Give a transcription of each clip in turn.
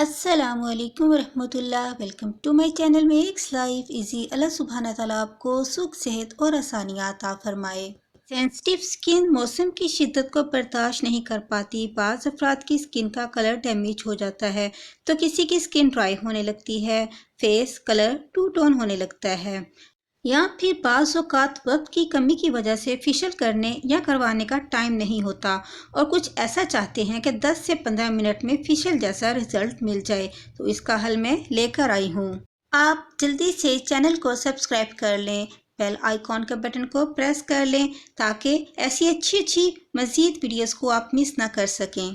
अस्सलामुअलैकुम वरहमतुल्लाह। Welcome to my channel makes life easy. अल्लाह सुब्हाना ताला आपको सुख, सेहत और आसानियाँ अता फरमाए। सेंसिटिव स्किन मौसम की शिद्दत को बर्दाश्त नहीं कर पाती। बाज़ अफराद की स्किन का कलर डैमेज हो जाता है तो किसी की स्किन ड्राई होने लगती है, फेस कलर टू टोन होने लगता है, या फिर बाज़ औक़ात वक्त की कमी की वजह से फेशियल करने या करवाने का टाइम नहीं होता और कुछ ऐसा चाहते हैं कि 10 से 15 मिनट में फेशियल जैसा रिजल्ट मिल जाए। तो इसका हल मैं लेकर आई हूँ। आप जल्दी से चैनल को सब्सक्राइब कर लें, बेल आइकॉन के बटन को प्रेस कर लें ताकि ऐसी अच्छी मज़ीद वीडियोस को आप मिस ना कर सकें।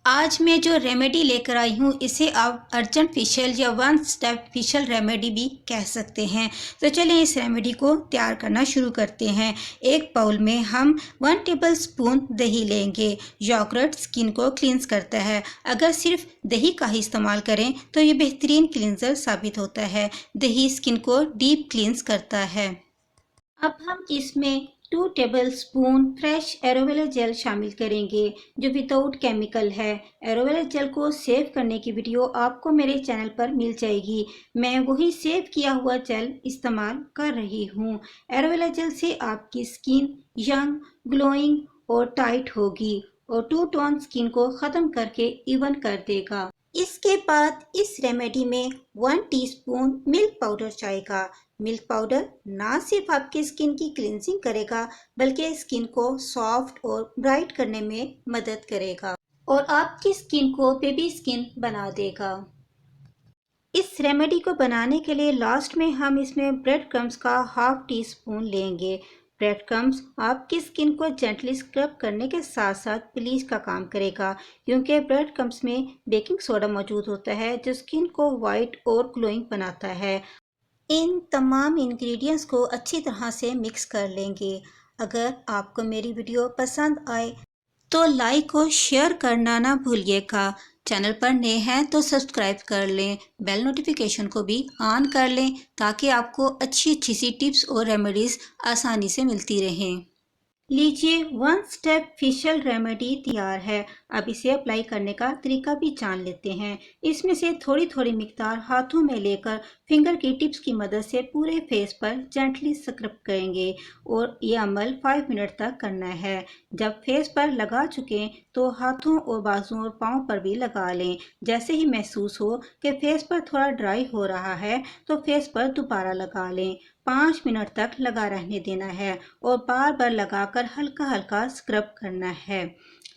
आज मैं जो रेमेडी लेकर आई हूँ इसे आप अर्जेंट फेशियल या वन स्टेप फेशियल रेमेडी भी कह सकते हैं। तो चलिए इस रेमेडी को तैयार करना शुरू करते हैं। एक बाउल में हम 1 टेबलस्पून दही लेंगे। योगर्ट स्किन को क्लींस करता है। अगर सिर्फ दही का ही इस्तेमाल करें तो ये बेहतरीन क्लींजर साबित होता है। दही स्किन को डीप क्लींस करता है। अब हम इसमें 2 टेबलस्पून फ्रेश एलोवेरा जेल शामिल करेंगे जो विदाउट केमिकल है। एलोवेरा जेल को सेव करने की वीडियो आपको मेरे चैनल पर मिल जाएगी। मैं वही सेव किया हुआ जेल इस्तेमाल कर रही हूँ। एलोवेरा जेल से आपकी स्किन यंग, ग्लोइंग और टाइट होगी और टू टोन स्किन को ख़त्म करके इवन कर देगा। इसके बाद इस रेमेडी में 1 टीस्पून मिल्क पाउडर जाएगा। मिल्क पाउडर ना सिर्फ आपकी स्किन की क्लींजिंग करेगा बल्कि स्किन को सॉफ्ट और ब्राइट करने में मदद करेगा और आपकी स्किन को बेबी स्किन बना देगा। इस रेमेडी को बनाने के लिए लास्ट में हम इसमें ब्रेड क्रम्स का हाफ टी स्पून लेंगे। ब्रेड क्रम्स आपकी स्किन को जेंटली स्क्रब करने के साथ साथ ब्लीच का काम करेगा क्योंकि ब्रेड क्रम्स में बेकिंग सोडा मौजूद होता है जो स्किन को वाइट और ग्लोइंग बनाता है। इन तमाम इंग्रेडिएंट्स को अच्छी तरह से मिक्स कर लेंगे। अगर आपको मेरी वीडियो पसंद आए तो लाइक और शेयर करना ना भूलिएगा। चैनल पर नए हैं तो सब्सक्राइब कर लें, बेल नोटिफिकेशन को भी ऑन कर लें ताकि आपको अच्छी सी टिप्स और रेमेडीज़ आसानी से मिलती रहें। लीजिए 1 स्टेप फेशियल रेमेडी तैयार है। अब इसे अप्लाई करने का तरीका भी जान लेते हैं। इसमें से थोड़ी थोड़ी मिकदार हाथों में लेकर फिंगर की टिप्स की मदद से पूरे फेस पर जेंटली स्क्रब करेंगे और ये अमल 5 मिनट तक करना है। जब फेस पर लगा चुकें तो हाथों और बाजुओं और पाँव पर भी लगा लें। जैसे ही महसूस हो कि फेस पर थोड़ा ड्राई हो रहा है तो फेस पर दोबारा लगा लें। 5 मिनट तक लगा रहने देना है और बार बार लगाकर हल्का हल्का स्क्रब करना है।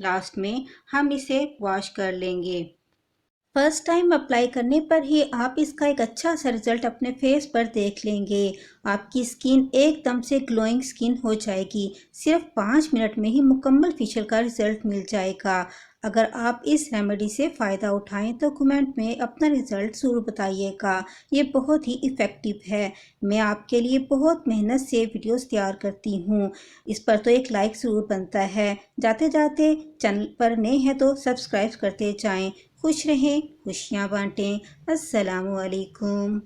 लास्ट में हम इसे वॉश कर लेंगे। फर्स्ट टाइम अप्लाई करने पर ही आप इसका एक अच्छा सा रिजल्ट अपने फेस पर देख लेंगे। आपकी स्किन एकदम से ग्लोइंग स्किन हो जाएगी। सिर्फ 5 मिनट में ही मुकम्मल फेशियल का रिजल्ट मिल जाएगा। अगर आप इस रेमेडी से फ़ायदा उठाएं तो कमेंट में अपना रिजल्ट ज़रूर बताइएगा। ये बहुत ही इफ़ेक्टिव है। मैं आपके लिए बहुत मेहनत से वीडियोस तैयार करती हूँ। इस पर तो एक लाइक ज़रूर बनता है। जाते जाते चैनल पर नए हैं तो सब्सक्राइब करते जाएं। खुश रहें, खुशियाँ बांटें। अस्सलामु अलैकुम।